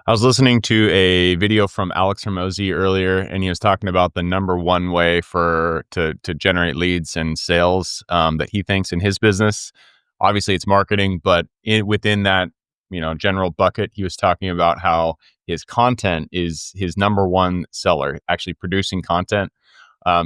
I was listening to a video from Alex Hormozi earlier, and he was talking about the number one way to generate leads and sales that he thinks in his business. Obviously, it's marketing, but within that general bucket, he was talking about how his content is his number one seller. Actually, producing content.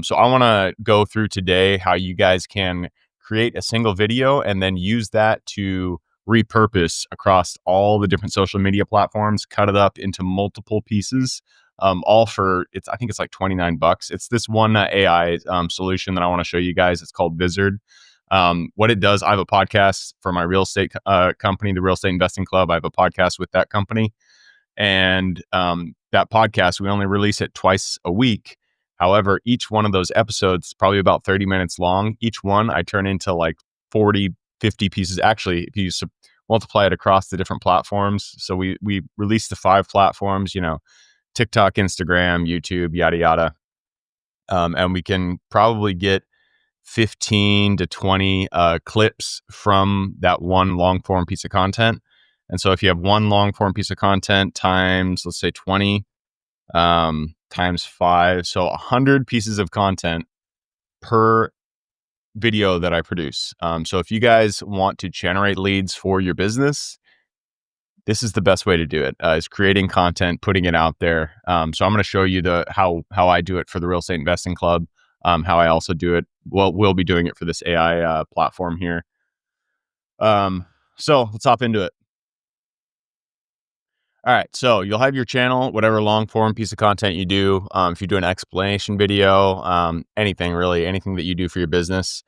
So I want to go through today how you guys can create a single video and then use that to repurpose across all the different social media platforms, cut it up into multiple pieces, all for I think it's like $29. It's this one AI solution that I want to show you guys. It's called Vizard. What it does, I have a podcast for my real estate company, the Real Estate Investing Club. I have a podcast with that company. And that podcast, we only release it twice a week. However, each one of those episodes, probably about 30 minutes long. Each one I turn into like 40, 50 pieces. Actually, if you multiply it across the different platforms. So we release the 5 platforms, TikTok, Instagram, YouTube, yada, yada. And we can probably get 15 to 20 clips from that one long form piece of content. And so if you have one long form piece of content times, let's say 20 times 5, so 100 pieces of content per video that I produce. So if you guys want to generate leads for your business, this is the best way to do it, is creating content, putting it out there. So I'm going to show you how I do it for the Real Estate Investing Club, how I also do it. Well, we'll be doing it for this AI platform here. So let's hop into it. All right, so you'll have your channel, whatever long form piece of content you do. If you do an explanation video, anything that you do for your business,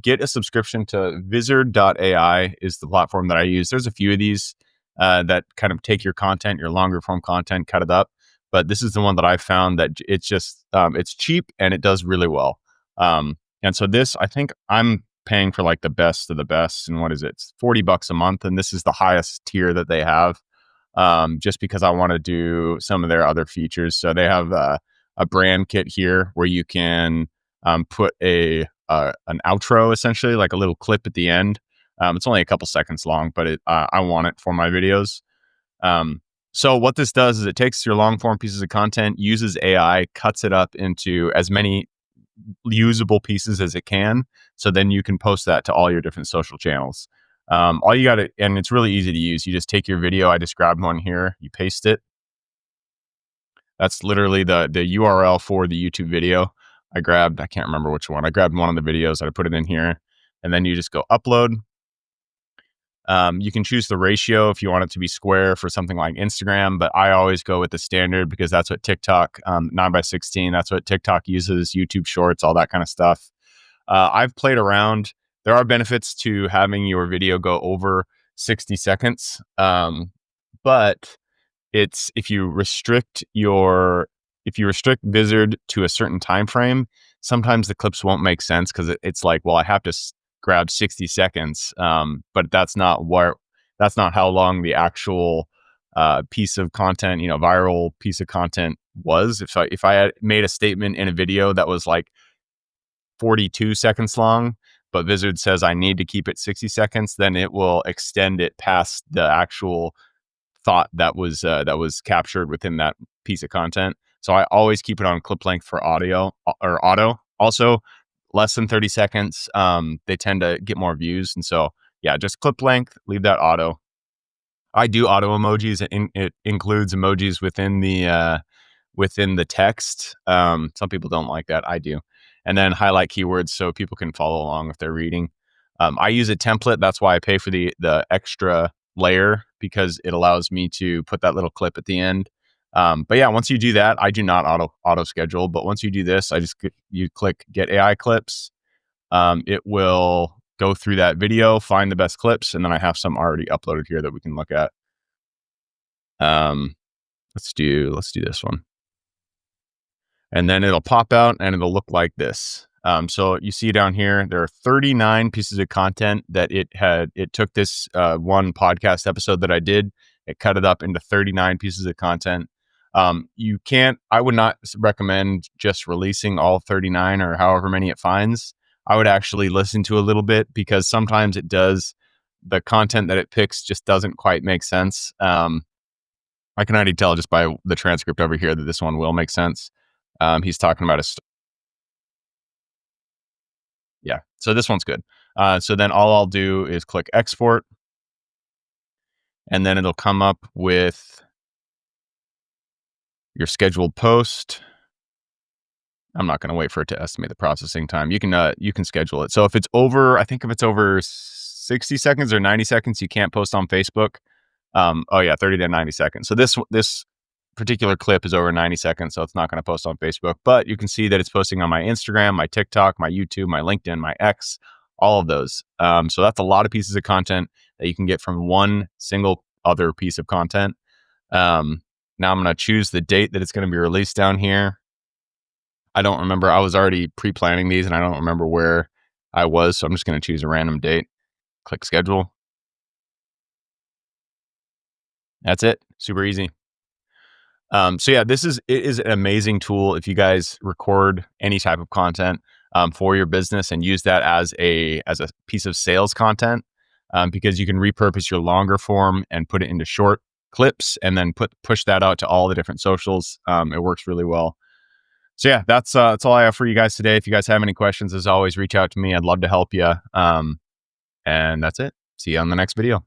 get a subscription to Vizard AI is the platform that I use. There's a few of these that kind of take your content, your longer form content, cut it up. But this is the one that I found that it's just, it's cheap and it does really well. And so this, I think I'm paying for like the best of the best. And what is it? It's $40 a month. And this is the highest tier that they have. Just because I want to do some of their other features. So they have a brand kit here where you can put an outro, essentially like a little clip at the end. It's only a couple seconds long, but I want it for my videos. So what this does is it takes your long form pieces of content, uses AI, cuts it up into as many usable pieces as it can. So then you can post that to all your different social channels. All you got to, and it's really easy to use. You just take your video. I just grabbed one here. You paste it. That's literally the URL for the YouTube video. I can't remember which one. I grabbed one of the videos. I put it in here, and then you just go upload. You can choose the ratio if you want it to be square for something like Instagram, but I always go with the standard because that's what TikTok, 9:16, that's what TikTok uses, YouTube Shorts, all that kind of stuff. I've played around. There are benefits to having your video go over 60 seconds. But if you restrict Vizard to a certain time frame, sometimes the clips won't make sense because it's like, well, I have to grab 60 seconds. But that's not how long the actual piece of content, viral piece of content was. If I had made a statement in a video that was like 42 seconds long, but Vizard says I need to keep it 60 seconds, then it will extend it past the actual thought that was captured within that piece of content. So I always keep it on clip length for audio or auto. Also, less than 30 seconds, they tend to get more views. And so, yeah, just clip length, leave that auto. I do auto emojis. It includes emojis within the text. Some people don't like that. I do. And then highlight keywords so people can follow along if they're reading. I use a template. That's why I pay for the extra layer, because it allows me to put that little clip at the end. But yeah, once you do that, I do not auto schedule. But once you do this, you click Get AI Clips. It will go through that video, find the best clips, and then I have some already uploaded here that we can look at. Let's do this one. And then it'll pop out and it'll look like this. So you see down here, there are 39 pieces of content that it took this one podcast episode that I did, it cut it up into 39 pieces of content. I would not recommend just releasing all 39 or however many it finds. I would actually listen to a little bit, because sometimes the content that it picks just doesn't quite make sense. I can already tell just by the transcript over here that this one will make sense. He's talking about yeah. So this one's good. So then all I'll do is click export, and then it'll come up with your scheduled post. I'm not going to wait for it to estimate the processing time. You can schedule it. So if it's over, I think if it's over 60 seconds or 90 seconds, you can't post on Facebook. Oh yeah, 30 to 90 seconds. So this particular clip is over 90 seconds, so it's not going to post on Facebook. But you can see that it's posting on my Instagram, my TikTok, my YouTube, my LinkedIn, my X, all of those. So that's a lot of pieces of content that you can get from one single other piece of content. Now I'm going to choose the date that it's going to be released down here. I don't remember. I was already pre-planning these, and I don't remember where I was, so I'm just going to choose a random date. Click schedule. That's it. Super easy. So yeah, it is an amazing tool if you guys record any type of content for your business and use that as a piece of sales content, because you can repurpose your longer form and put it into short clips and then push that out to all the different socials. It works really well. So yeah, that's all I have for you guys today. If you guys have any questions, as always, reach out to me. I'd love to help you. And that's it. See you on the next video.